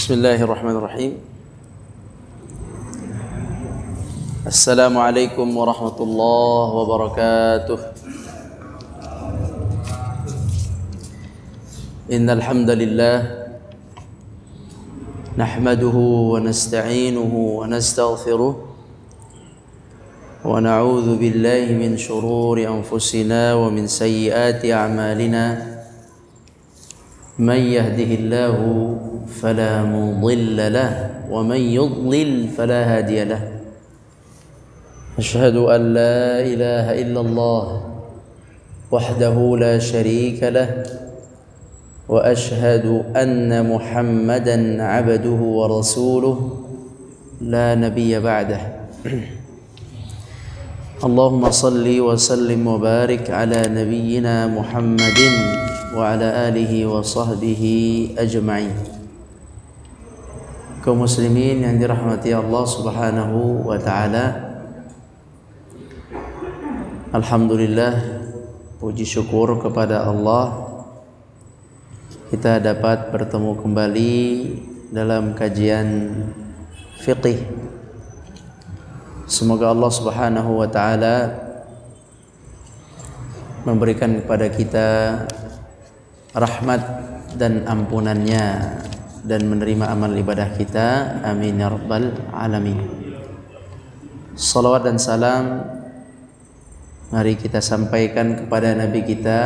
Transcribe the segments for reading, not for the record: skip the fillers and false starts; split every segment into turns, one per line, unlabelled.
Bismillahirrahmanirrahim. Assalamualaikum warahmatullahi wabarakatuh. Innal hamdalillah nahmaduhu wa nasta'inuhu wa nastaghfiruh wa na'udzu billahi min shururi anfusina wa min sayyiati a'malina. Man yahdihillahu fala mudilla lahu wa man yudlil fala hadiya lahu. Asyhadu an la ilaha illallah wahdahu la syarika lahu wa asyhadu anna Muhammadan 'abduhu wa rasuluhu la nabiyya ba'dah. Allahumma salli wa sallim wa barik ala nabiyyina Muhammadin wa ala alihi wa sahbihi ajma'in. Kaum muslimin yang dirahmati Allah Subhanahu wa taala, alhamdulillah, puji syukur kepada Allah, kita dapat bertemu kembali dalam kajian fiqih. Semoga Allah Subhanahu wa taala memberikan kepada kita rahmat dan ampunannya dan menerima amal ibadah kita. Amin ya rabbal alamin. Salawat dan salam mari kita sampaikan kepada Nabi kita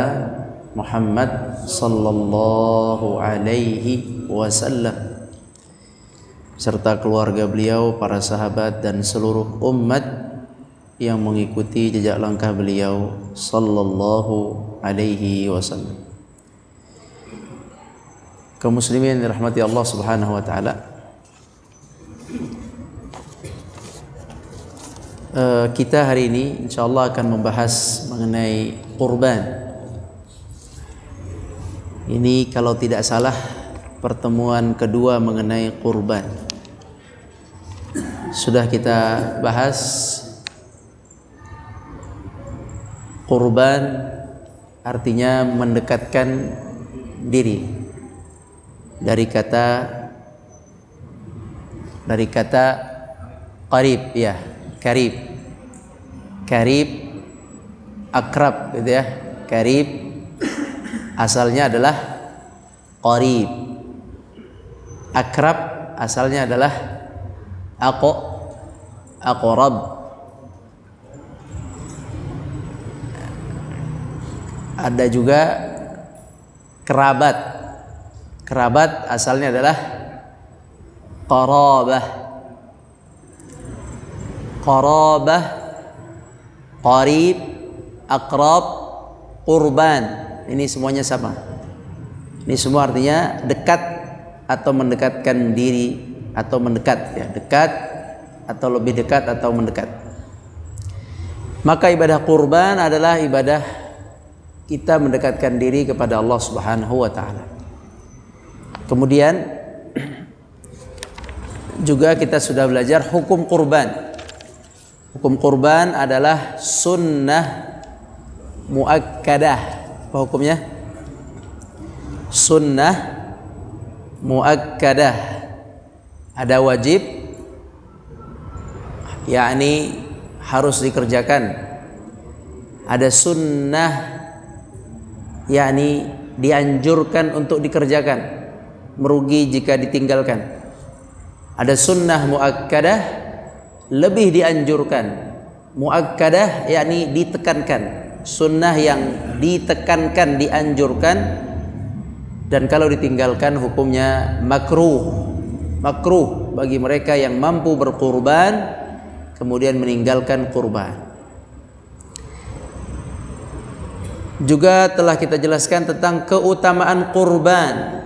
Muhammad sallallahu alaihi wasallam serta keluarga beliau, para sahabat dan seluruh umat yang mengikuti jejak langkah beliau sallallahu alaihi wasallam. Kaum muslimin yang dirahmati Allah Subhanahu wa taala, kita hari ini insyaallah akan membahas mengenai kurban. Ini kalau tidak salah pertemuan kedua mengenai kurban. Sudah kita bahas kurban artinya mendekatkan diri, dari kata qarib, ya, karib, akrab gitu ya. Karib asalnya adalah qarib, akrab asalnya adalah aqrab. Ada juga kerabat. Kerabat asalnya adalah qarabah. Qarabah, qarib, akrab, qurban. Ini semuanya sama. Ini semua artinya dekat atau mendekatkan diri atau mendekat, ya, dekat atau lebih dekat atau mendekat. Maka ibadah kurban adalah ibadah kita mendekatkan diri kepada Allah Subhanahu wa taala. Kemudian juga kita sudah belajar hukum kurban. Hukum kurban adalah sunnah muakkadah. Apa hukumnya? Sunnah muakkadah. Ada wajib, yakni harus dikerjakan. Ada sunnah, yakni dianjurkan untuk dikerjakan, merugi jika ditinggalkan. Ada sunnah muakkadah, lebih dianjurkan. Muakkadah yakni ditekankan, sunnah yang ditekankan, dianjurkan, dan kalau ditinggalkan hukumnya makruh. Makruh bagi mereka yang mampu berkurban kemudian meninggalkan kurban. Juga telah kita jelaskan tentang keutamaan kurban.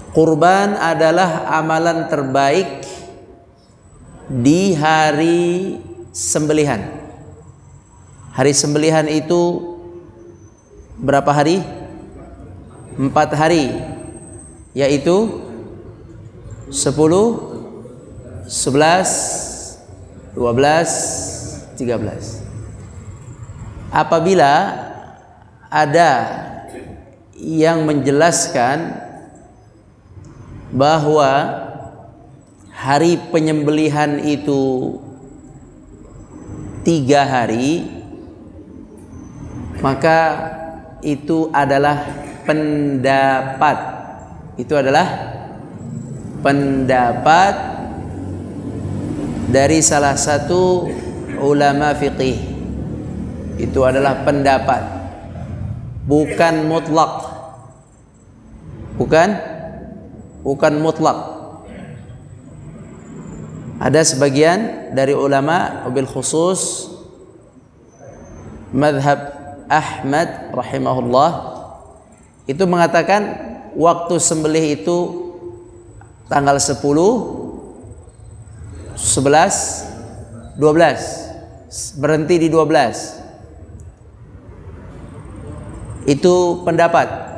Kurban adalah amalan terbaik di hari sembelihan. Hari sembelihan itu berapa hari? 4 hari, yaitu 10, 11, 12, 13. Apabila ada yang menjelaskan bahwa hari penyembelihan itu 3 hari, maka itu adalah pendapat. Itu adalah pendapat dari salah satu ulama fiqih. Itu adalah pendapat, bukan mutlak. Bukan mutlak. Ada sebagian dari ulama, wabil khusus madhab Ahmad rahimahullah, itu mengatakan waktu sembelih itu tanggal 10, 11, 12, berhenti di 12. Itu pendapat.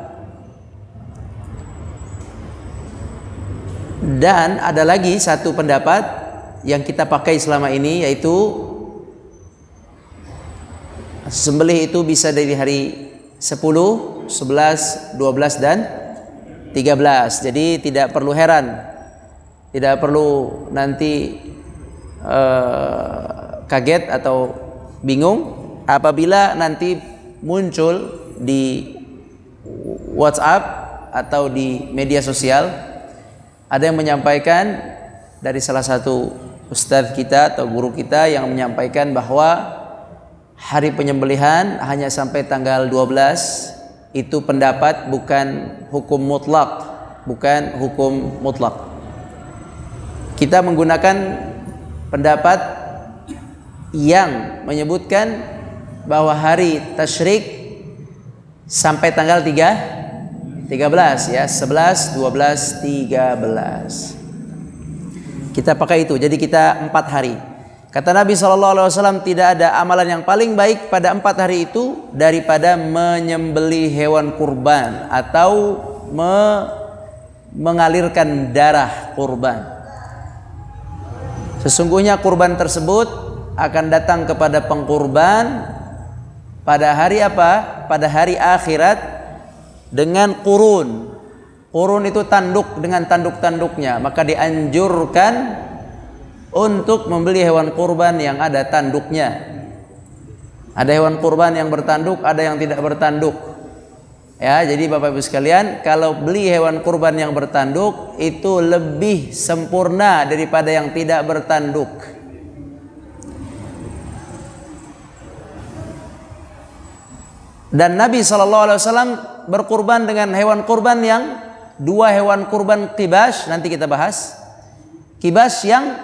Dan ada lagi satu pendapat yang kita pakai selama ini, yaitu sembelih itu bisa dari hari 10, 11, 12 dan 13. Jadi tidak perlu heran, tidak perlu nanti kaget atau bingung apabila nanti muncul di WhatsApp atau di media sosial ada yang menyampaikan dari salah satu ustadz kita atau guru kita yang menyampaikan bahwa hari penyembelihan hanya sampai tanggal 12. Itu pendapat, bukan hukum mutlak. Kita menggunakan pendapat yang menyebutkan bahwa hari tasyrik sampai tanggal 13 ya, 11, 12, 13. Kita pakai itu. Jadi kita 4 hari. Kata Nabi SAW, tidak ada amalan yang paling baik pada 4 hari itu daripada menyembelih hewan kurban atau mengalirkan darah kurban. Sesungguhnya kurban tersebut akan datang kepada pengkurban pada hari apa? Pada hari akhirat dengan qurun. Qurun itu tanduk dengan tanduk-tanduknya. Maka dianjurkan untuk membeli hewan kurban yang ada tanduknya. Ada hewan kurban yang bertanduk, ada yang tidak bertanduk. Ya, jadi Bapak Ibu sekalian, kalau beli hewan kurban yang bertanduk itu lebih sempurna daripada yang tidak bertanduk. Dan Nabi SAW berkurban dengan hewan kurban yang 2 hewan kurban kibas, nanti kita bahas. Kibas yang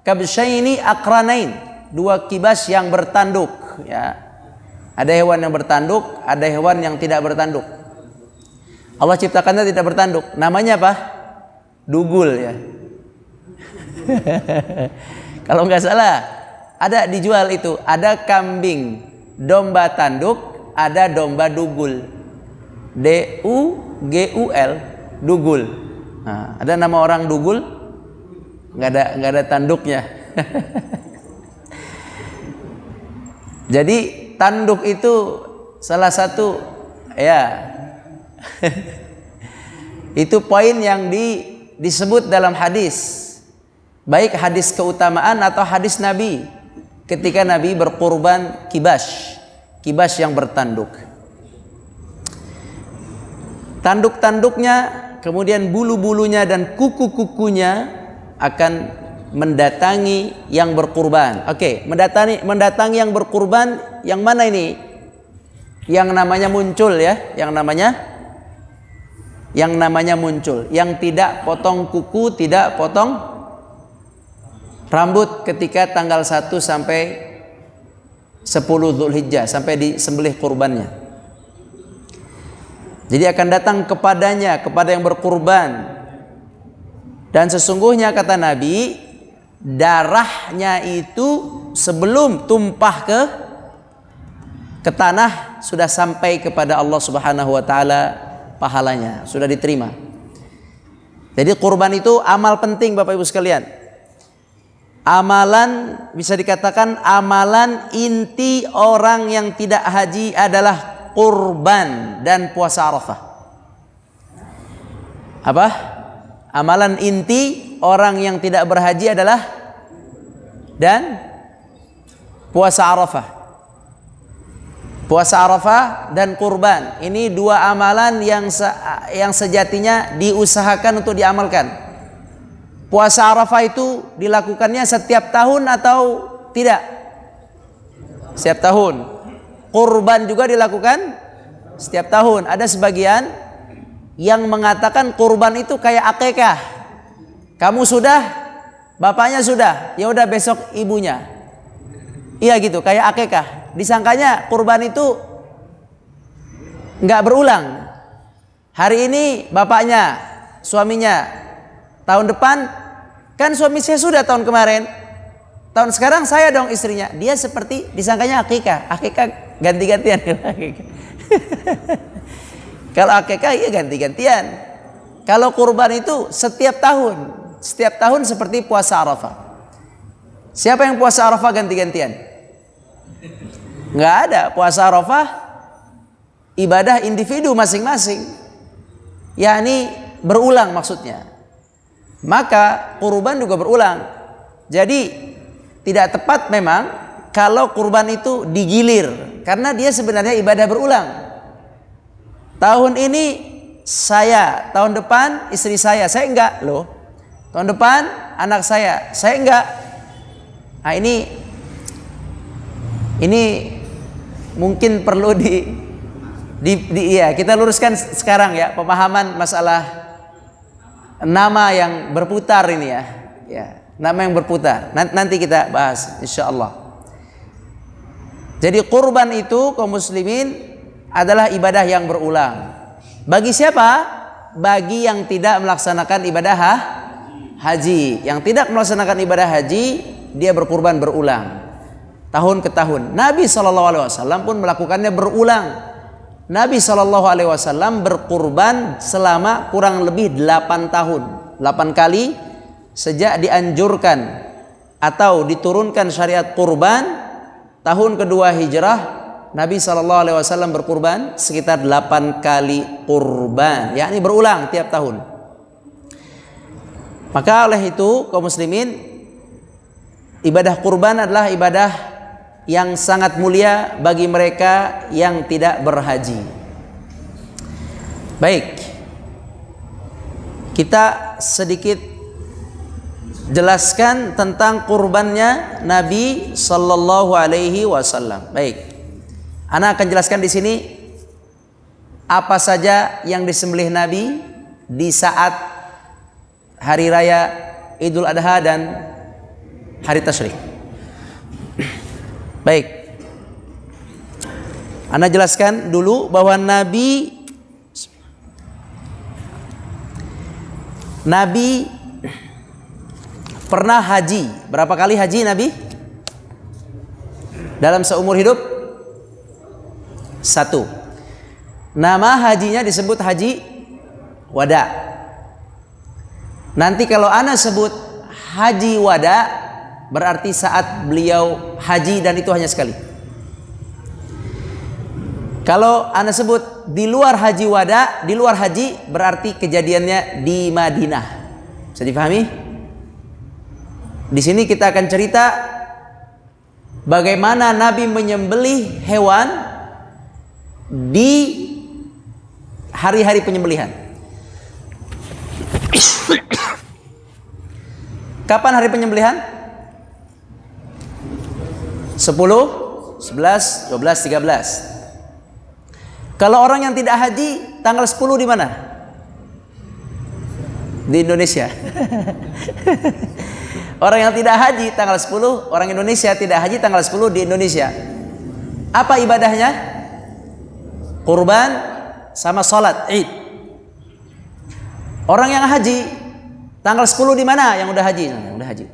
kabsyaini akranain, 2 kibas yang bertanduk ya. Ada hewan yang bertanduk, ada hewan yang tidak bertanduk. Allah ciptakannya tidak bertanduk. Namanya apa? Dugul ya. Kalau nggak salah ada dijual itu, ada kambing domba tanduk, ada domba dugul. D-U-G-U-L, dugul. Nah, ada nama orang dugul? Nggak ada tanduknya. Jadi tanduk itu salah satu ya itu poin yang disebut dalam hadis, baik hadis keutamaan atau hadis Nabi ketika Nabi berkurban kibas yang bertanduk. Tanduk-tanduknya, kemudian bulu-bulunya dan kuku-kukunya akan mendatangi yang berkurban. Oke, mendatangi yang berkurban yang mana ini? Yang namanya muncul ya, yang namanya muncul, yang tidak potong kuku, tidak potong rambut ketika tanggal 1 sampai 10 Dzulhijjah, sampai disembelih kurbannya. Jadi akan datang kepadanya, kepada yang berkurban. Dan sesungguhnya kata Nabi, darahnya itu sebelum tumpah ke tanah sudah sampai kepada Allah Subhanahu wa taala, pahalanya sudah diterima. Jadi kurban itu amal penting Bapak Ibu sekalian. Amalan, bisa dikatakan amalan inti orang yang tidak haji adalah kurban dan puasa Arafah. Apa? Amalan inti orang yang tidak berhaji adalah dan puasa Arafah. Puasa Arafah dan kurban. Ini dua amalan yang sejatinya diusahakan untuk diamalkan. Puasa Arafah itu dilakukannya setiap tahun atau tidak? Setiap tahun. Kurban juga dilakukan setiap tahun. Ada sebagian yang mengatakan kurban itu kayak akikah. Kamu sudah, bapaknya sudah, ya udah besok ibunya. Iya gitu, kayak akikah. Disangkanya kurban itu nggak berulang. Hari ini bapaknya, suaminya, tahun depan kan suami saya sudah tahun kemarin. Tahun sekarang saya dong istrinya. Dia seperti disangkanya akikah. Akikah ganti-gantian. Kalau akikah iya ganti-gantian. Kalau kurban itu setiap tahun. Setiap tahun seperti puasa Arafah. Siapa yang puasa Arafah ganti-gantian? Nggak ada. Puasa Arafah ibadah individu masing-masing. Yakni berulang maksudnya. Maka kurban juga berulang. Jadi tidak tepat memang kalau kurban itu digilir. Karena dia sebenarnya ibadah berulang. Tahun ini saya, tahun depan istri saya enggak loh. Tahun depan anak saya enggak. Nah ini mungkin perlu kita luruskan sekarang ya, pemahaman masalah nama yang berputar ini ya. Ya, nama yang berputar. Nanti kita bahas insyaallah. Jadi kurban itu kaum muslimin adalah ibadah yang berulang. Bagi siapa? Bagi yang tidak melaksanakan ibadah haji. Yang tidak melaksanakan ibadah haji, dia berkurban berulang. Tahun ke tahun. Nabi SAW pun melakukannya berulang. Nabi SAW berkurban selama kurang lebih 8 tahun. 8 kali sejak dianjurkan atau diturunkan syariat kurban. Tahun kedua hijrah, Nabi SAW berkurban sekitar 8 kali kurban, yakni berulang tiap tahun. Maka oleh itu kaum muslimin, ibadah kurban adalah ibadah yang sangat mulia bagi mereka yang tidak berhaji. Baik, kita sedikit jelaskan tentang kurbannya Nabi Sallallahu Alaihi Wasallam. Baik. Ana akan jelaskan di sini apa saja yang disembelih Nabi di saat hari raya Idul Adha dan hari Tasyrik. Baik. Ana jelaskan dulu bahwa Nabi pernah haji. Berapa kali haji Nabi? Dalam seumur hidup? 1. Nama hajinya disebut haji wada. Nanti kalau ana sebut haji wada, berarti saat beliau haji dan itu hanya sekali. Kalau ana sebut di luar haji wada, di luar haji, berarti kejadiannya di Madinah. Bisa dipahami? Di sini kita akan cerita bagaimana Nabi menyembelih hewan di hari-hari penyembelihan. Kapan hari penyembelihan? 10, 11, 12, 13. Kalau orang yang tidak haji, tanggal 10 di mana? Di Indonesia. Orang yang tidak haji tanggal 10, orang Indonesia tidak haji tanggal 10 di Indonesia. Apa ibadahnya? Kurban sama salat Id. Orang yang haji tanggal 10 di mana? Yang udah haji. Yang udah haji.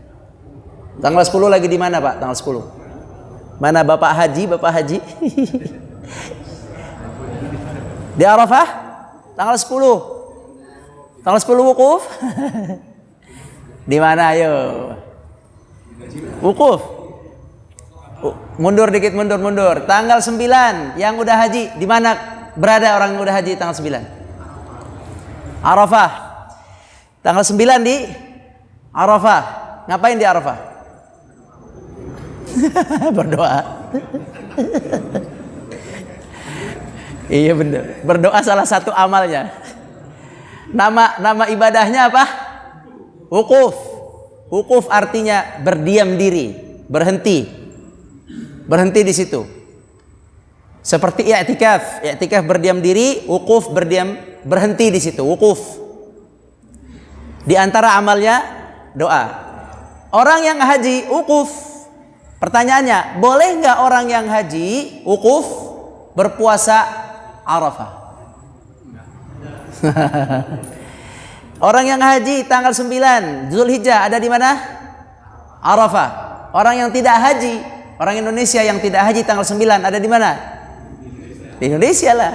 Tanggal 10 lagi di mana, Pak? Tanggal 10. Mana Bapak haji? Bapak haji? Di Arafah? Tanggal 10. Tanggal 10 wukuf? Di mana ayo? Wukuf. Mundur dikit, mundur. Tanggal 9 yang udah haji, di mana berada orang yang udah haji tanggal 9? Arafah. Tanggal 9 di Arafah. Ngapain di Arafah? Berdoa. Iya benar. Berdoa salah satu amalnya. Nama ibadahnya apa? Wukuf. Wukuf artinya berdiam diri, berhenti. Berhenti di situ. Seperti i'tikaf. I'tikaf berdiam diri, wukuf berhenti di situ, wukuf. Di antara amalnya doa. Orang yang haji wukuf. Pertanyaannya, boleh nggak orang yang haji wukuf berpuasa Arafah? Orang yang haji tanggal 9 Zulhijjah ada di mana? Arafah. Orang yang tidak haji, orang Indonesia yang tidak haji tanggal 9 ada di mana? Di Indonesia lah.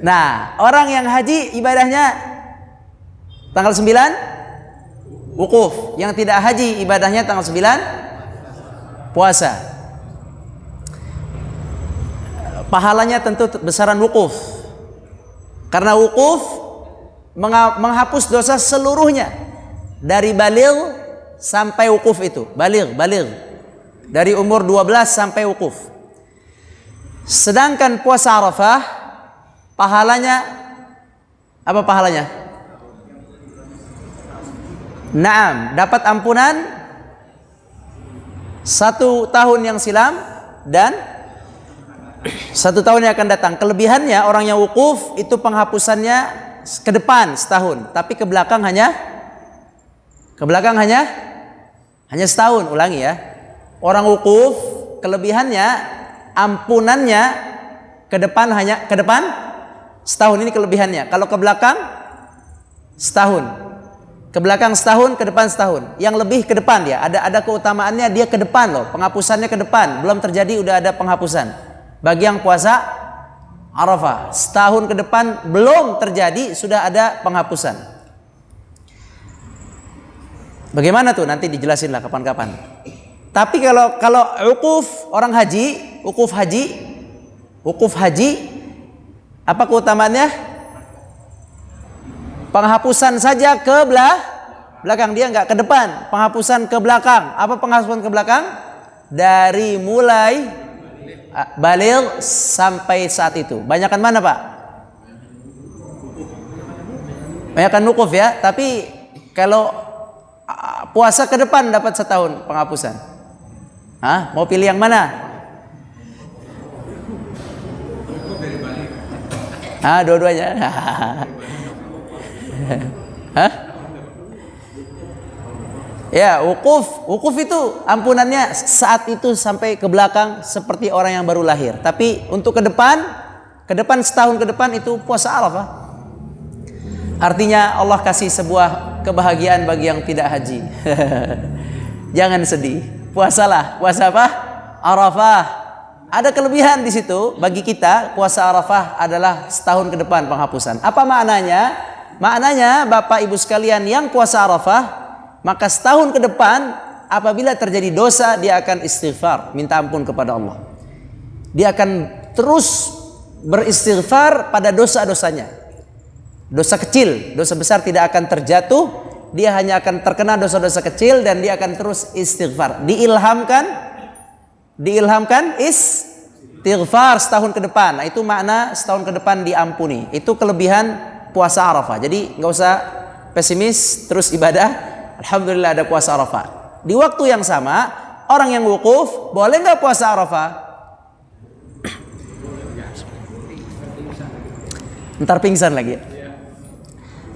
Nah, orang yang haji ibadahnya tanggal 9 wukuf. Yang tidak haji ibadahnya tanggal 9 puasa. Pahalanya tentu besaran wukuf. Karena wukuf menghapus dosa seluruhnya. Dari baligh sampai wukuf itu. Baligh. Dari umur 12 sampai wukuf. Sedangkan puasa Arafah pahalanya apa pahalanya? Naam, dapat ampunan 1 tahun yang silam dan 1 tahun yang akan datang. Kelebihannya orang yang wukuf itu penghapusannya ke depan setahun, tapi ke belakang hanya setahun. Ulangi ya. Orang wukuf kelebihannya ampunannya ke depan setahun, ini kelebihannya. Kalau ke belakang setahun. Ke belakang setahun, ke depan setahun. Yang lebih ke depan dia. Ada keutamaannya, dia ke depan loh. Penghapusannya ke depan. Belum terjadi udah ada penghapusan. Bagi yang puasa Arafah, setahun ke depan belum terjadi sudah ada penghapusan. Bagaimana tuh? Nanti dijelasin lah kapan-kapan. Tapi kalau wukuf orang haji, wukuf haji apa keutamaannya? Penghapusan saja ke belakang, dia nggak ke depan. Penghapusan ke belakang. Apa penghapusan ke belakang? Dari mulai baligh sampai saat itu. Banyakan mana Pak? Banyakan wukuf ya. Tapi kalau puasa ke depan dapat setahun penghapusan. Hah? Mau pilih yang mana? Dua-duanya. Hah? Ya, wukuf itu ampunannya saat itu sampai ke belakang seperti orang yang baru lahir. Tapi untuk ke depan setahun ke depan itu puasa Arafah. Artinya Allah kasih sebuah kebahagiaan bagi yang tidak haji. Jangan sedih. Puasalah. Puasa apa? Arafah. Ada kelebihan di situ bagi kita. Puasa Arafah adalah setahun ke depan penghapusan. Apa maknanya? Maknanya Bapak Ibu sekalian yang puasa Arafah, maka setahun ke depan apabila terjadi dosa dia akan istighfar, minta ampun kepada Allah. Dia akan terus beristighfar pada dosa-dosanya. Dosa kecil, dosa besar tidak akan terjatuh, dia hanya akan terkena dosa-dosa kecil dan dia akan terus istighfar. Diilhamkan istighfar setahun ke depan. Nah, itu makna setahun ke depan diampuni. Itu kelebihan puasa Arafah. Jadi nggak usah pesimis, terus ibadah. Alhamdulillah ada puasa Arafah. Di waktu yang sama, orang yang wukuf boleh nggak puasa Arafah? Ntar pingsan lagi.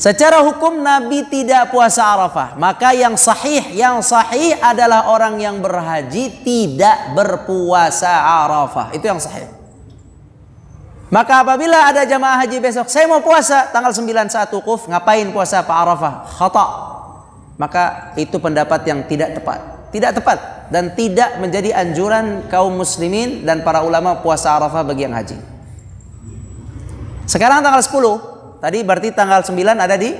Secara hukum Nabi tidak puasa Arafah. Maka yang sahih adalah orang yang berhaji tidak berpuasa Arafah. Itu yang sahih. Maka apabila ada jamaah haji besok, saya mau puasa tanggal 9 saat wukuf, ngapain puasa Pak Arafah? Khata'. Maka itu pendapat yang tidak tepat dan tidak menjadi anjuran kaum muslimin dan para ulama puasa Arafah bagi yang haji. Sekarang tanggal 10, tadi berarti tanggal 9 ada di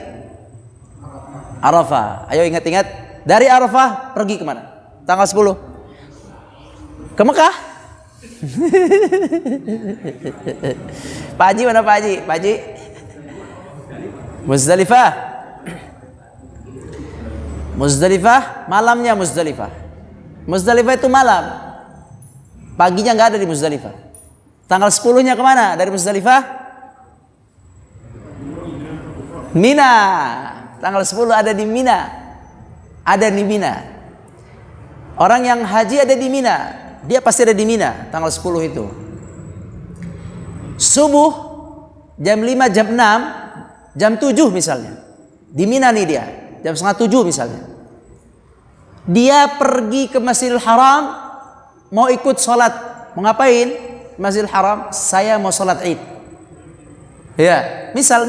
Arafah. Ayo ingat-ingat, dari Arafah pergi kemana? Tanggal 10 ke Mekah. Pak Haji mana Pak Haji? Pak Haji Muzdalifah. Muzdalifah, malamnya Muzdalifah. Muzdalifah itu malam, paginya nggak ada di Muzdalifah. Tanggal 10-nya kemana dari Muzdalifah? Mina. Tanggal 10 ada di Mina. Ada di Mina. Orang yang haji ada di Mina. Dia pasti ada di Mina tanggal 10 itu. Subuh jam 5, jam 6, jam 7 misalnya. Di Mina nih dia, jam setengah 7 misalnya. Dia pergi ke Masjidil Haram, mau ikut sholat. Mau ngapain? Masjidil Haram, saya mau sholat Id. Ya, misal.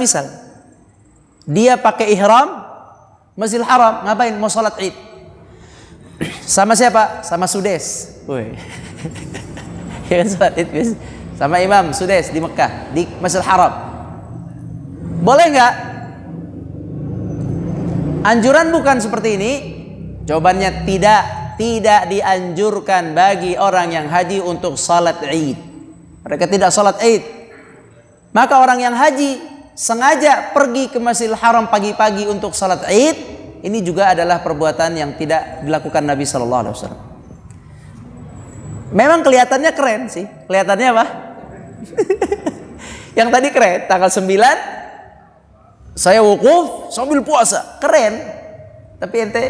Dia pakai ihram, Masjidil Haram, ngapain? Mau sholat Id. Sama siapa? Sama Sudes. Woi. Ya kan sholat Id sama Imam Sudes di Mekah, di Masjidil Haram. Boleh nggak? Anjuran bukan seperti ini. Jawabannya tidak dianjurkan bagi orang yang haji untuk salat Id. Mereka tidak salat Id. Maka orang yang haji sengaja pergi ke Masjidil Haram pagi-pagi untuk salat Id, ini juga adalah perbuatan yang tidak dilakukan Nabi sallallahu alaihi wasallam. Memang kelihatannya keren sih. Kelihatannya apa? Yang tadi keren, tanggal 9 saya wukuf sambil puasa. Keren. Tapi ente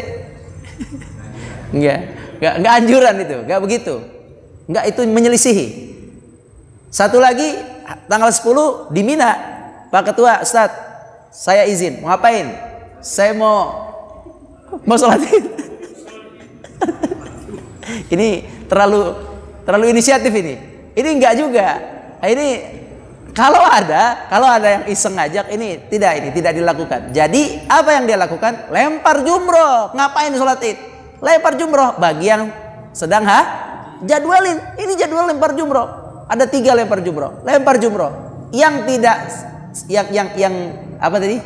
enggak anjuran itu, enggak begitu. Enggak, itu menyelisihi. Satu lagi tanggal 10 di Mina. Pak Ketua, Ustaz, saya izin. Mau ngapain? Saya mau sholat Id. Ini terlalu inisiatif ini. Ini enggak juga. Ini kalau ada yang iseng ngajak, ini tidak dilakukan. Jadi apa yang dia lakukan? Lempar jumroh. Ngapain sholat Id? Lempar jumroh. Bagi yang sedang jadwalin. Ini jadwal lempar jumroh. Ada 3 lempar jumroh. Lempar jumroh. Yang tidak yang apa tadi?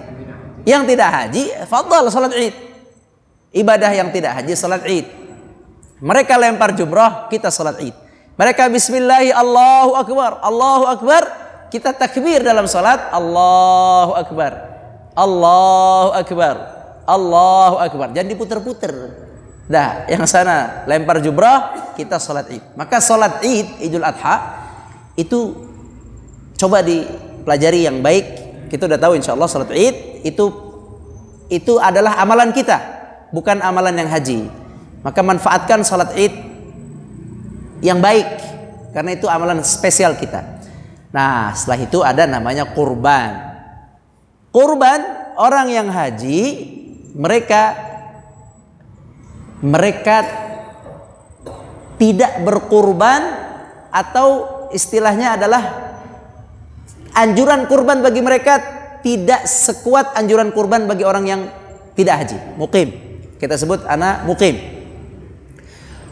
Yang tidak haji, fadhal sholat Id. Ibadah yang tidak haji sholat Id. Mereka lempar jumroh, kita sholat Id. Mereka bismillahi Allahu Akbar, Allahu Akbar. Kita takbir dalam sholat, Allahu Akbar, Allahu Akbar, Allahu Akbar. Jangan diputer-puter. Dah, yang sana lempar jumroh, kita sholat Id. Maka sholat Id, Idul Adha, itu coba dipelajari yang baik. Kita udah tahu insya Allah sholat Id itu adalah amalan kita, bukan amalan yang haji. Maka manfaatkan sholat Id yang baik, karena itu amalan spesial kita. Nah, setelah itu ada namanya kurban. Kurban, orang yang haji, mereka tidak berkurban, atau istilahnya adalah anjuran kurban bagi mereka tidak sekuat anjuran kurban bagi orang yang tidak haji, mukim. Kita sebut anak mukim.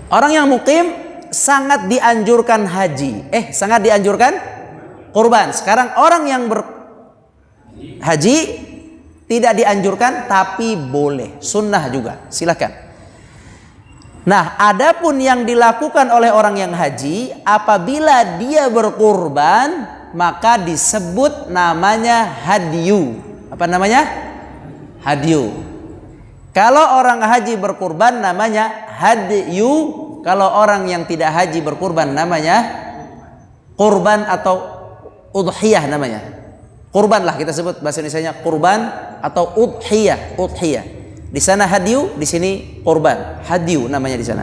Orang yang mukim sangat dianjurkan sangat dianjurkan kurban. Sekarang orang yang berhaji tidak dianjurkan, tapi boleh, sunnah juga, silakan. Nah, adapun yang dilakukan oleh orang yang haji, apabila dia berkurban, maka disebut namanya hadyu. Apa namanya? Hadyu. Kalau orang haji berkurban namanya hadyu. Kalau orang yang tidak haji berkurban namanya kurban atau udhiyah namanya. Kurban lah kita sebut, bahasa Indonesianya kurban atau udhiyah. Di sana hadyu, di sini kurban. Hadyu namanya di sana.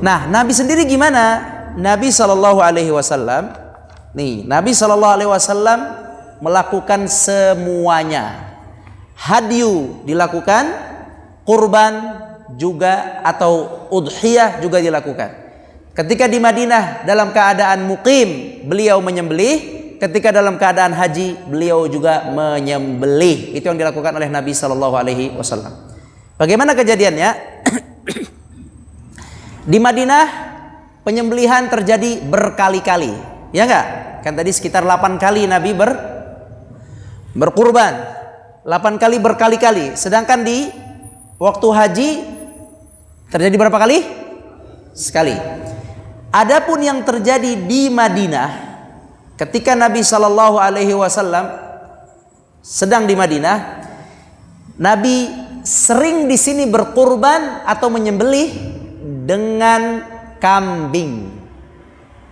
Nah, Nabi sendiri gimana? Nabi sallallahu alaihi wasallam melakukan semuanya. Hadyu dilakukan, kurban juga atau udhiyah juga dilakukan. Ketika di Madinah dalam keadaan mukim, beliau menyembelih. Ketika dalam keadaan haji, beliau juga menyembelih. Itu yang dilakukan oleh Nabi sallallahu alaihi wasallam. Bagaimana kejadiannya? Di Madinah penyembelihan terjadi berkali-kali. Ya enggak? Kan tadi sekitar 8 kali Nabi berkurban. 8 kali berkali-kali. Sedangkan di waktu haji terjadi berapa kali? Sekali. Adapun yang terjadi di Madinah, ketika Nabi sallallahu alaihi wasallam sedang di Madinah, Nabi sering di sini berkurban atau menyembelih dengan kambing.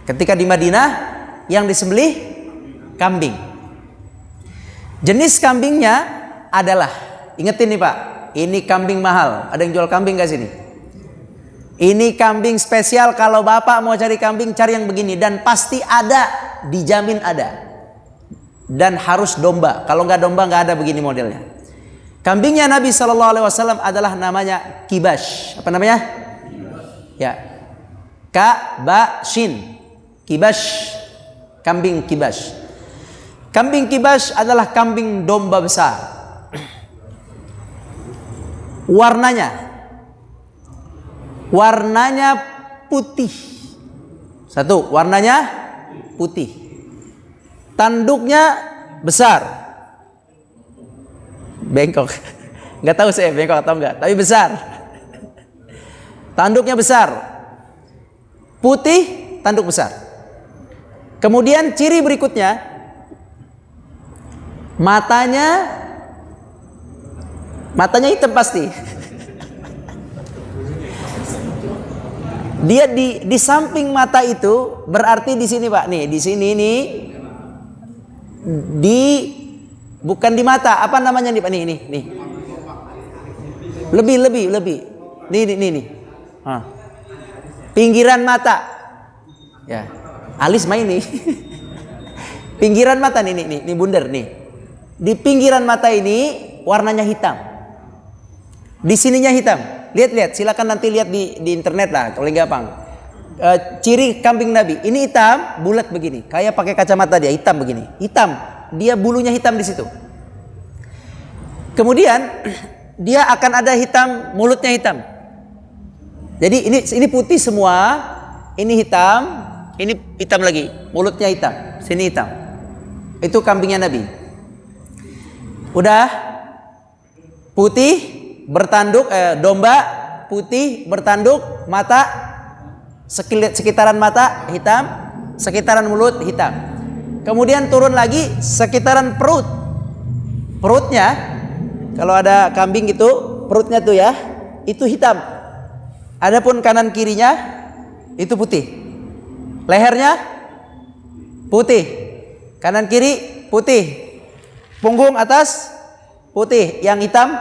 Ketika di Madinah yang disembelih kambing. Jenis kambingnya adalah, ingetin nih Pak, ini kambing mahal. Ada yang jual kambing gak sini? Ini kambing spesial, kalau Bapak mau cari kambing, cari yang begini. Dan pasti ada, dijamin ada. Dan harus domba. Kalau nggak domba nggak ada begini modelnya. Kambingnya Nabi SAW adalah namanya kibash. Apa namanya? Ya, kabashin. Kibash, kambing kibash. Kambing kibash adalah kambing domba besar. Warnanya putih. Satu, warnanya putih. Tanduknya besar. Bengkok. Nggak tahu saya bengkok atau enggak, tapi besar. Tanduknya besar. Putih, tanduk besar. Kemudian ciri berikutnya, matanya hitam pasti. Dia di samping mata itu berarti di sini Pak, nih di sini nih, bukan di mata, apa namanya nih Pak, nih lebih nih pinggiran mata ya, alis main nih. Pinggiran mata nih bundar nih, di pinggiran mata ini warnanya hitam, di sininya hitam. Lihat, silakan nanti lihat di internet lah, kalau gampang. Ciri kambing Nabi ini hitam, bulat begini, kayak pakai kacamata, dia hitam begini, hitam. Dia bulunya hitam di situ. Kemudian dia akan ada hitam, mulutnya hitam. Jadi ini putih semua, ini hitam, ini hitam lagi, mulutnya hitam, sini hitam. Itu kambingnya Nabi. Udah putih bertanduk, domba putih bertanduk, mata sekitaran mata hitam, sekitaran mulut hitam. Kemudian turun lagi sekitaran perutnya, kalau ada kambing gitu perutnya tuh ya, itu hitam. Adapun kanan kirinya itu putih. Lehernya putih, kanan kiri putih, punggung atas putih, yang hitam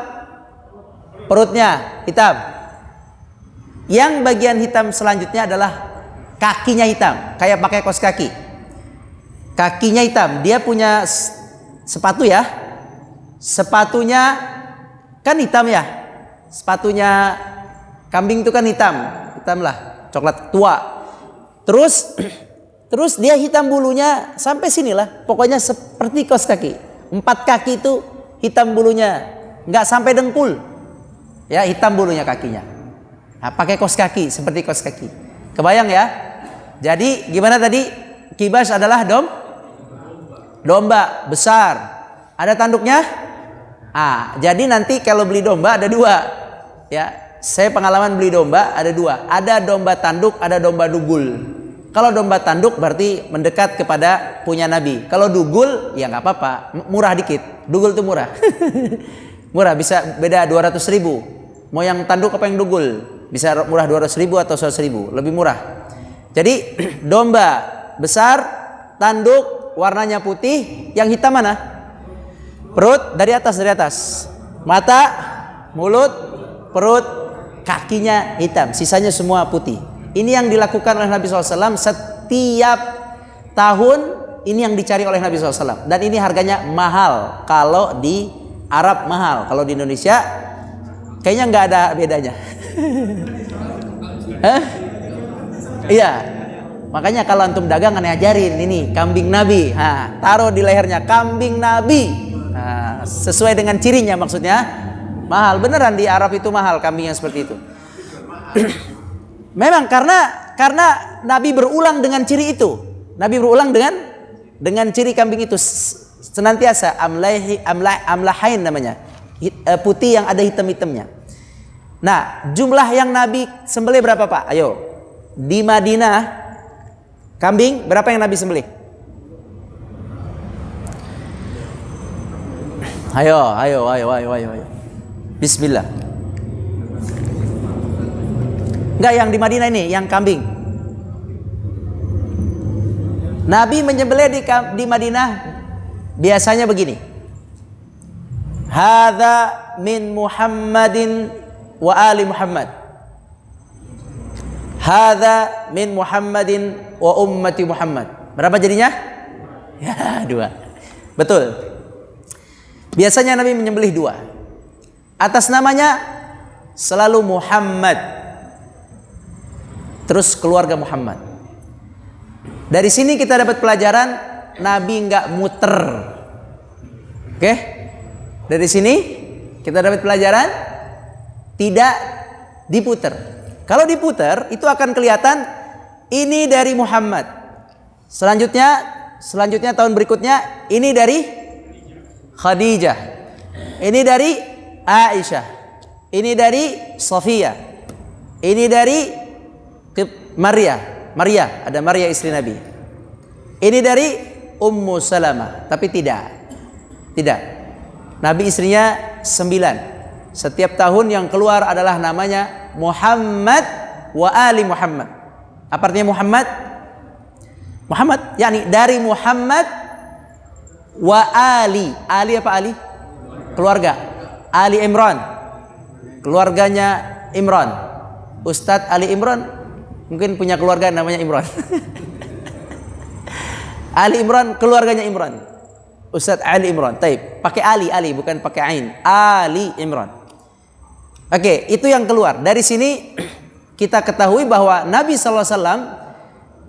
perutnya hitam. Yang bagian hitam selanjutnya adalah kakinya hitam, kayak pakai kaos kaki. Kakinya hitam. Dia punya sepatu ya. Sepatunya kan hitam ya. Sepatunya kambing itu kan hitam lah, coklat tua. Terus dia hitam bulunya sampai sinilah. Pokoknya seperti kaos kaki. 4 kaki itu hitam bulunya, nggak sampai dengkul. Ya, hitam bulunya kakinya. Nah, pakai kaos kaki, seperti kaos kaki. Kebayang ya? Jadi gimana tadi? Kibas adalah domba besar. Ada tanduknya? Jadi nanti kalau beli domba ada 2. Ya, saya pengalaman beli domba ada 2. Ada domba tanduk, ada domba dugul. Kalau domba tanduk berarti mendekat kepada punya Nabi. Kalau dugul ya nggak apa-apa, murah dikit. Dugul itu murah. Murah, bisa beda 200.000. Mau yang tanduk apa yang dugul? Bisa murah 200.000 atau 100.000, lebih murah. Jadi domba besar, tanduk, warnanya putih. Yang hitam mana? Perut, dari atas. Mata, mulut, perut, kakinya hitam. Sisanya semua putih. Ini yang dilakukan oleh Nabi SAW setiap tahun. Ini yang dicari oleh Nabi SAW. Dan ini harganya mahal. Kalau di Arab mahal, kalau di Indonesia kayaknya nggak ada bedanya. Iya, makanya kalau antum dagang aneh ajarin ini kambing Nabi, taruh di lehernya kambing Nabi, sesuai dengan cirinya, maksudnya mahal beneran. Di Arab itu mahal kambing yang seperti itu. Memang karena Nabi berulang dengan ciri itu, Nabi berulang dengan ciri kambing itu senantiasa amlahain namanya, putih yang ada hitam-hitamnya. Nah, jumlah yang Nabi sembelih berapa Pak? Ayo, di Madinah kambing berapa yang Nabi sembelih? Ayo. Bismillah. Enggak, yang di Madinah ini, yang kambing. Nabi menyembelih di Madinah biasanya begini. Hadza min Muhammadin wa ali Muhammad. Hadza min Muhammadin wa ummati Muhammad. Berapa jadinya? Ya, 2. Betul. Biasanya Nabi menyembelih 2. Atas namanya selalu Muhammad. Terus keluarga Muhammad. Dari sini kita dapat pelajaran Nabi nggak muter. Oke? Dari sini kita dapat pelajaran tidak diputer. Kalau diputer itu akan kelihatan ini dari Muhammad. Selanjutnya tahun berikutnya ini dari Khadijah. Ini dari Aisyah. Ini dari Sofia. Ini dari Maria, ada Maria istri Nabi. Ini dari Ummu Salamah, tapi tidak. Nabi istrinya 9. Setiap tahun yang keluar adalah namanya Muhammad wa ali Muhammad. Apa artinya Muhammad? Muhammad, yakni dari Muhammad wa ali. Ali apa ali? Keluarga. Ali Imran. Keluarganya Imran. Ustadz Ali Imran mungkin punya keluarga namanya Imran. Ali Imran, keluarganya Imran. Ustadz Ali Imran. Taib. Pakai Ali bukan pakai ain. Ali Imran. Oke, itu yang keluar. Dari sini kita ketahui bahwa Nabi SAW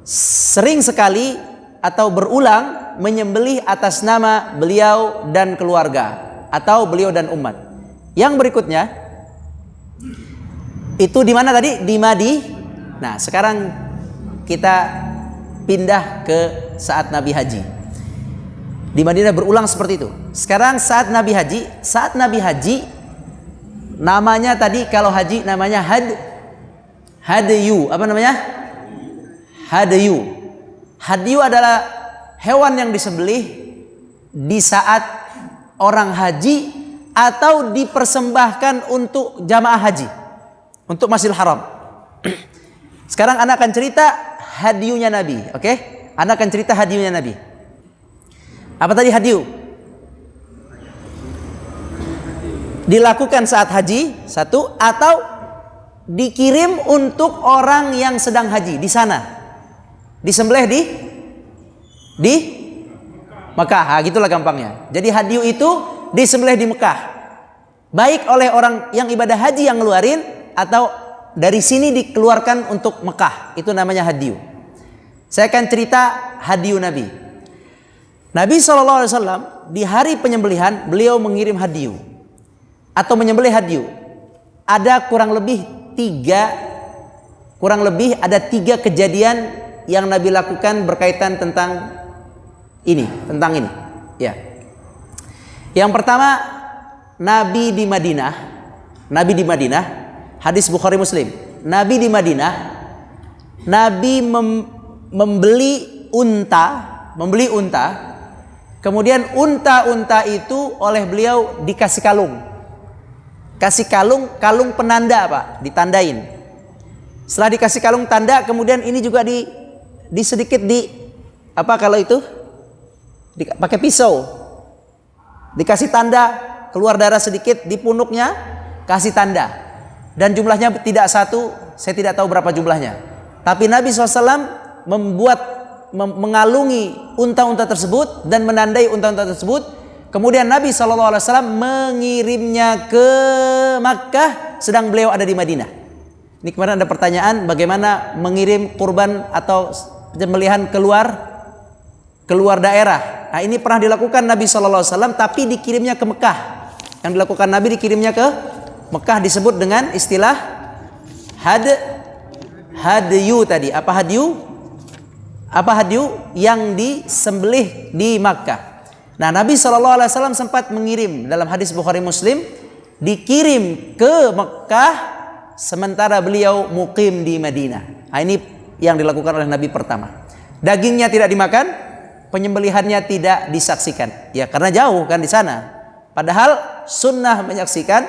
sering sekali atau berulang menyembelih atas nama beliau dan keluarga atau beliau dan umat. Yang berikutnya itu di mana tadi? Di Madinah. Nah, sekarang kita pindah ke saat Nabi haji. Di Madinah berulang seperti itu. Sekarang saat Nabi haji namanya tadi kalau haji namanya hadyu. Apa namanya? Hadyu. Hadyu adalah hewan yang disembelih di saat orang haji atau dipersembahkan untuk jamaah haji, untuk Masjidil Haram. Sekarang Anda akan cerita hadyunya Nabi, oke? Anda akan cerita hadyunya Nabi. Apa tadi hadyu? Dilakukan saat haji, satu, atau dikirim untuk orang yang sedang haji di sana. Disembelih di Mekah, gitulah gampangnya. Jadi hadyu itu disembelih di Mekah. Baik oleh orang yang ibadah haji yang ngeluarin atau dari sini dikeluarkan untuk Mekah. Itu namanya hadyu. Saya akan cerita hadyu Nabi. Nabi SAW di hari penyembelihan beliau mengirim hadyu atau menyembelih hadyu. Ada kurang lebih ada tiga kejadian yang Nabi lakukan berkaitan tentang ini. Ya. Yang pertama, Nabi di Madinah. Hadis Bukhari Muslim. Nabi di Madinah, Nabi membeli unta. Kemudian unta-unta itu oleh beliau dikasih kalung. Kasih kalung penanda, Pak, ditandain. Setelah dikasih kalung tanda, kemudian ini juga pakai pisau. Dikasih tanda, keluar darah sedikit di punuknya, kasih tanda. Dan jumlahnya tidak satu, saya tidak tahu berapa jumlahnya. Tapi Nabi SAW mengalungi unta-unta tersebut dan menandai unta-unta tersebut. Kemudian Nabi SAW mengirimnya ke Makkah sedang beliau ada di Madinah. Ini kemarin ada pertanyaan bagaimana mengirim kurban atau penyembelihan keluar daerah. Nah, ini pernah dilakukan Nabi SAW tapi dikirimnya ke Mekah. Yang dilakukan Nabi dikirimnya ke Mekah disebut dengan istilah hadyu tadi. Apa hadyu? Yang disembelih di Makkah. Nah, Nabi SAW sempat mengirim dalam hadis Bukhari Muslim, dikirim ke Mekah sementara beliau mukim di Madinah. Nah, ini yang dilakukan oleh Nabi pertama. Dagingnya tidak dimakan, penyembelihannya tidak disaksikan. Ya, karena jauh kan di sana. Padahal sunnah menyaksikan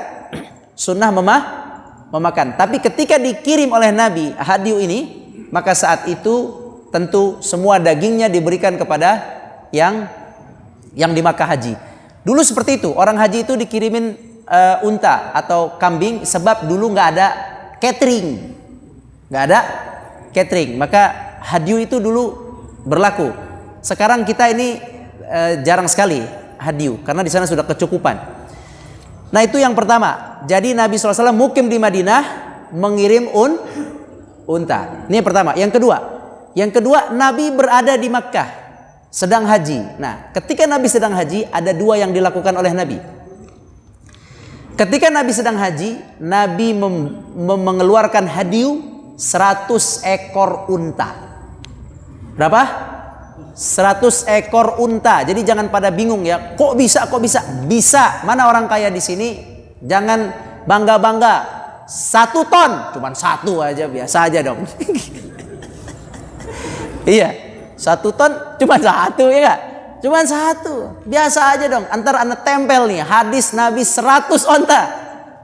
sunnah memakan. Tapi ketika dikirim oleh Nabi hadiu ini, maka saat itu tentu semua dagingnya diberikan kepada yang di Makkah haji. Dulu seperti itu, orang haji itu dikirimin unta atau kambing sebab dulu nggak ada catering, maka hadiu itu dulu berlaku. Sekarang kita ini jarang sekali hadiu karena di sana sudah kecukupan. Nah itu yang pertama. Jadi Nabi SAW mukim di Madinah mengirim unta. Ini yang pertama. Yang kedua Nabi berada di Makkah sedang haji. Nah ketika Nabi sedang haji ada dua yang dilakukan oleh Nabi. Ketika Nabi sedang haji, Nabi mengeluarkan hadiu 100 ekor unta. Berapa? 100 ekor unta. Jadi jangan pada bingung ya. Kok bisa? Bisa. Mana orang kaya di sini? Jangan bangga-bangga. 1 ton, cuman 1 aja, biasa aja dong. Iya, 1 ton cuma 1 ya gak? Cuma 1, biasa aja dong. Antar anda tempel nih hadis Nabi 100 onta,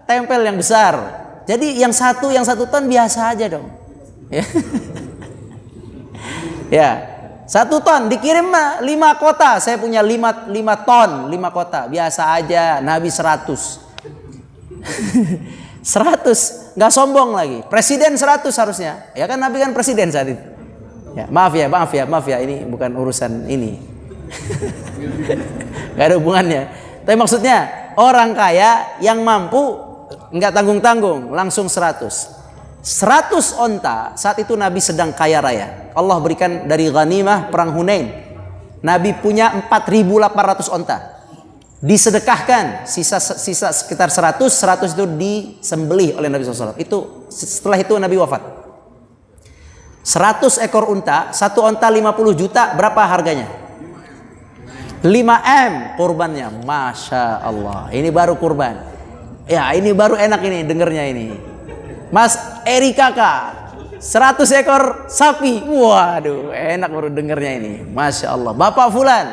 tempel yang besar. Jadi yang 1 ton biasa aja dong. Ya, 1 ton dikirim 5 kota. Saya punya 5 ton, 5 kota, biasa aja. Nabi 100. 100, nggak sombong lagi. Presiden 100 harusnya. Ya kan Nabi kan presiden saat itu. Ya, maaf ya, ini bukan urusan ini. Gak ada hubungannya. Tapi maksudnya orang kaya yang mampu nggak tanggung-tanggung langsung 100 onta. Saat itu Nabi sedang kaya raya. Allah berikan dari ghanimah perang Hunain. Nabi punya 4.800 onta. Disedekahkan sisa sekitar 100 itu disembelih oleh Nabi SAW. Itu setelah itu Nabi wafat. 100 ekor unta, 1 onta 50 juta, berapa harganya? 5M kurbannya. Masya Allah, ini baru kurban. Ya ini baru enak ini dengernya ini. Mas Eri kakak 100 ekor sapi. Waduh enak baru dengernya ini. Masya Allah. Bapak Fulan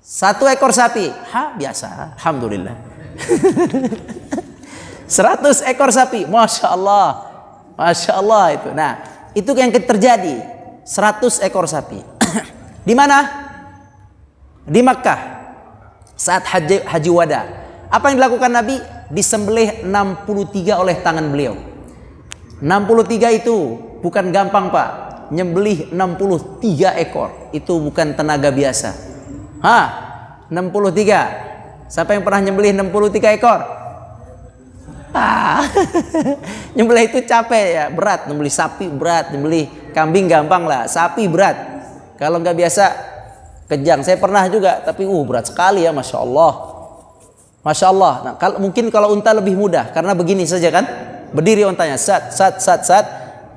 1 ekor sapi. Biasa. Alhamdulillah. 100 ekor sapi. Masya Allah. Masya Allah itu. Nah itu yang terjadi. 100 ekor sapi. Di mana? Di Makkah. Saat haji wada. Apa yang dilakukan Nabi? Disembelih 63 oleh tangan beliau. 63 itu bukan gampang Pak. Nyembelih 63 ekor. Itu bukan tenaga biasa. 63. Siapa yang pernah nyembelih 63 ekor? Nyembelih itu capek ya, berat. Nyembelih sapi berat, nyembelih kambing gampang lah, sapi berat. Kalau nggak biasa kejang. Saya pernah juga, tapi berat sekali ya, masya Allah. Masya Allah. Nah, mungkin kalau unta lebih mudah karena begini saja kan, berdiri untanya, sat.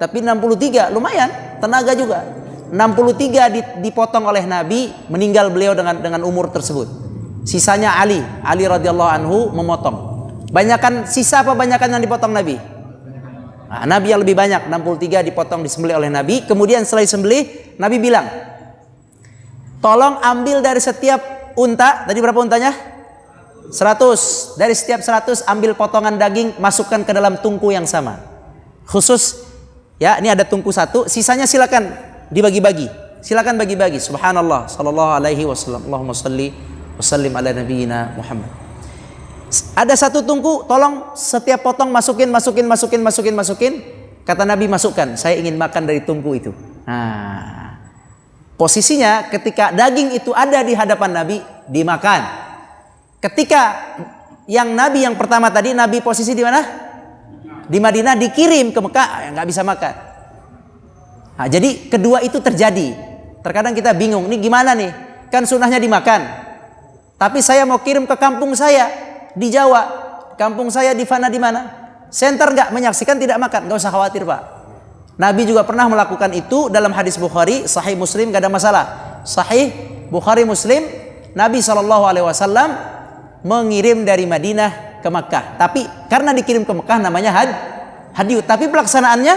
Tapi 63 lumayan, tenaga juga. 63 dipotong oleh Nabi, meninggal beliau dengan umur tersebut. Sisanya Ali radhiyallahu anhu memotong. Banyakan sisa apa banyakan yang dipotong Nabi? Nah, Nabi yang lebih banyak, 63 dipotong disembelih oleh Nabi. Kemudian setelah disembelih, Nabi bilang, tolong ambil dari setiap unta, tadi berapa untanya? 100. Dari setiap 100 ambil potongan daging, masukkan ke dalam tungku yang sama. Khusus ya, ini ada tungku 1, sisanya silakan dibagi-bagi. Silakan bagi-bagi. Subhanallah, sallallahu alaihi wasallam. Allahumma shalli wa sallim ala nabiyyina Muhammad. Ada 1 tungku, tolong setiap potong masukin. Kata Nabi, masukkan. Saya ingin makan dari tungku itu. Nah, posisinya ketika daging itu ada di hadapan Nabi, dimakan. Ketika yang Nabi yang pertama tadi, Nabi posisi di mana? Di Madinah, dikirim ke Mekah, nggak bisa makan. Nah, jadi kedua itu terjadi. Terkadang kita bingung, ini gimana nih? Kan sunnahnya dimakan. Tapi saya mau kirim ke kampung saya di Jawa, kampung saya di mana? Center nggak menyaksikan, tidak makan, nggak usah khawatir Pak. Nabi juga pernah melakukan itu dalam hadis Bukhari, Sahih Muslim, nggak ada masalah. Sahih Bukhari Muslim, Nabi SAW mengirim dari Madinah ke Makkah. Tapi karena dikirim ke Makkah namanya hadiu. Tapi pelaksanaannya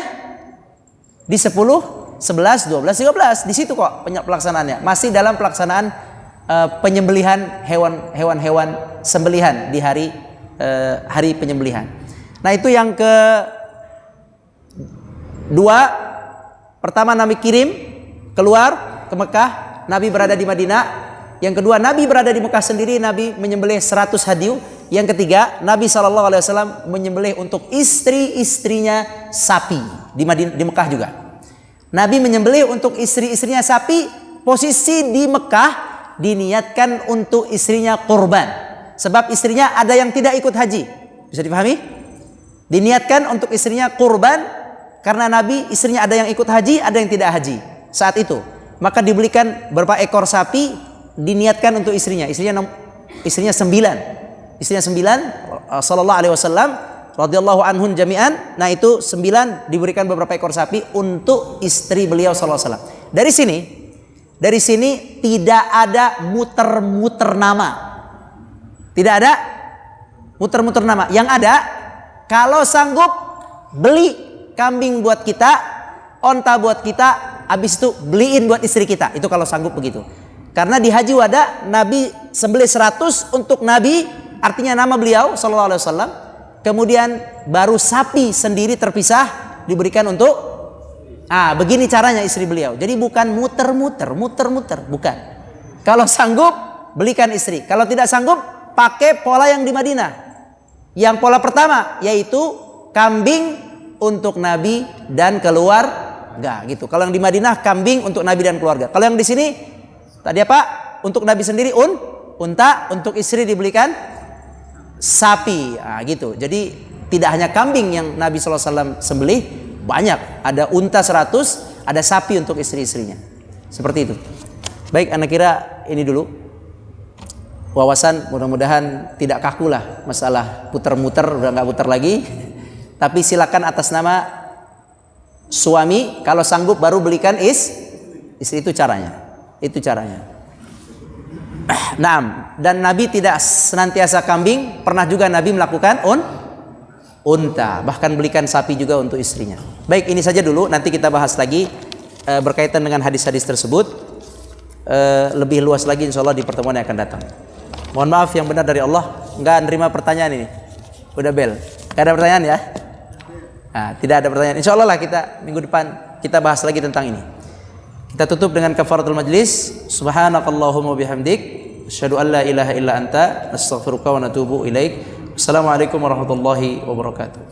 di 10, 11, 12, 13 di situ kok pelaksanaannya. Masih dalam pelaksanaan penyembelihan hewan-hewan sembelihan di hari penyembelihan. Nah, itu yang kedua. Pertama, Nabi kirim keluar ke Mekah, Nabi berada di Madinah. Yang kedua, Nabi berada di Mekah sendiri, Nabi menyembelih 100 hadyu. Yang ketiga, Nabi SAW menyembelih untuk istri-istrinya sapi di Mekah juga. Nabi menyembelih untuk istri-istrinya sapi, posisi di Mekah diniatkan untuk istrinya kurban. Sebab istrinya ada yang tidak ikut haji. Bisa dipahami? Diniatkan untuk istrinya kurban karena Nabi istrinya ada yang ikut haji, ada yang tidak haji saat itu. Maka dibelikan beberapa ekor sapi, diniatkan untuk istrinya. Istrinya 9. Istrinya 9 sallallahu alaihi wasallam radhiyallahu anhun jami'an. Nah, itu 9 diberikan beberapa ekor sapi untuk istri beliau sallallahu alaihi wasallam. Dari sini tidak ada muter-muter nama. Tidak ada muter-muter nama. Yang ada, kalau sanggup beli kambing buat kita, onta buat kita, habis itu beliin buat istri kita. Itu kalau sanggup begitu. Karena di Haji Wada Nabi sembelih 100 untuk Nabi, artinya nama beliau sallallahu alaihi wasallam. Kemudian baru sapi sendiri terpisah diberikan untuk begini caranya istri beliau. Jadi bukan muter-muter, bukan. Kalau sanggup belikan istri. Kalau tidak sanggup pakai pola yang di Madinah. Yang pola pertama yaitu kambing untuk Nabi dan keluarga gitu. Kalau yang di Madinah kambing untuk Nabi dan keluarga. Kalau yang di sini tadi apa? Untuk Nabi sendiri unta, untuk istri dibelikan sapi. Gitu. Jadi tidak hanya kambing yang Nabi SAW sembelih, banyak. Ada unta 100, ada sapi untuk istri-istrinya. Seperti itu. Baik, anak kira ini dulu wawasan, mudah-mudahan tidak kaku lah masalah puter-muter, udah nggak puter lagi. Tapi silakan atas nama suami, kalau sanggup baru belikan istri. Itu caranya. Nah, dan Nabi tidak senantiasa kambing, pernah juga Nabi melakukan unta, bahkan belikan sapi juga untuk istrinya. Baik, ini saja dulu, nanti kita bahas lagi berkaitan dengan hadis-hadis tersebut lebih luas lagi insya Allah di pertemuan yang akan datang. Mohon maaf yang benar dari Allah, nggak nerima pertanyaan ini. Udah bel, nggak ada pertanyaan ya? Tidak ada pertanyaan. Insya Allah lah kita minggu depan kita bahas lagi tentang ini. Kita tutup dengan kafaratul majlis. Subhanakallahumma bihamdik, asyhadu an la ilaha illa anta, astaghfiruka wa natubu ilaik. Assalamualaikum warahmatullahi wabarakatuh.